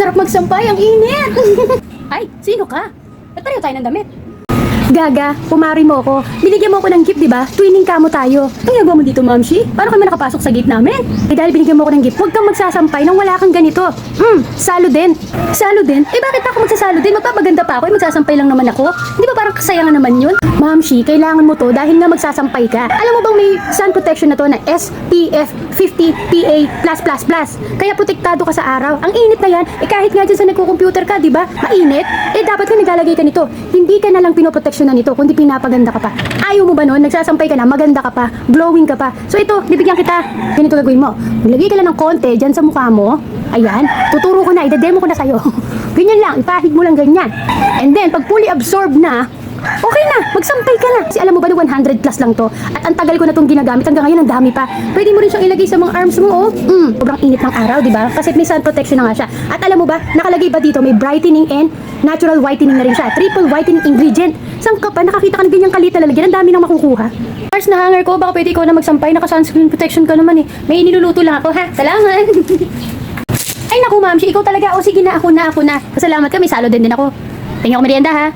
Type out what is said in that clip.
Sarap magsampay, ang init! Ay, sino ka? Ba't pareho tayo ng damit? Gaga, pumari mo ako. Binigyan mo ako ng gift, di ba? Twinning kamo tayo. Ang ginagawa mo dito, Mamshi? Paano kami nakapasok sa gate namin? Eh dahil binigyan mo ako ng gift, huwag kang magsasampay nang wala kang ganito. Salo din. Salo din? Eh bakit ako magsasalo din? Magpapaganda pa ako, eh magsasampay lang naman ako. Di ba parang kasayangan naman yun? Mamshi, kailangan mo to dahil nga magsasampay ka. Alam mo bang may sun protection na to na SPF 50 PA+++. Kaya protektado ka sa araw. Ang init na yan, eh kahit nga dyan sa nagko-computer ka, di ba? Mainit. Eh dapat ka naglalagay ka nito. Hindi ka na lang pinoproteksyonan nito, kundi pinapaganda ka pa. Ayaw mo ba nun? Nagsasampay ka na, maganda ka pa, glowing ka pa. So ito, bibigyan kita. Ganito gagawin mo. Maglagay ka lang ng konti dyan sa mukha mo. Ayan, tuturo ko na, idedemo ko na sa'yo. Ganyan lang, ipahid mo lang ganyan. And then, pag fully absorbed na, okay na, magsampay ka na. Kasi alam mo ba na 100 plus lang to? At ang tagal ko na itong ginagamit, hanggang ngayon ang dami pa. Pwede mo rin siyang ilagay sa mga arms mo, oh. Sobrang init ng araw, di ba? Kasi may sun protection na nga siya. At alam mo ba, nakalagay ba dito, may brightening and natural whitening na rin siya. Triple whitening ingredient. Saan ka pa? Nakakita ka ng ganyang kalita lalagyan. Ang dami nang makukuha. Mars, na hanger ko. Baka pwede ikaw na magsampay. Naka-sunscreen protection ka naman eh. May iniluluto lang ako, ha? Salamat! Ay naku, Mamshi, ikaw talaga. O sige na, ako na. Pasalamat ka, may salo din ako. Tingnan ko merienda, ha?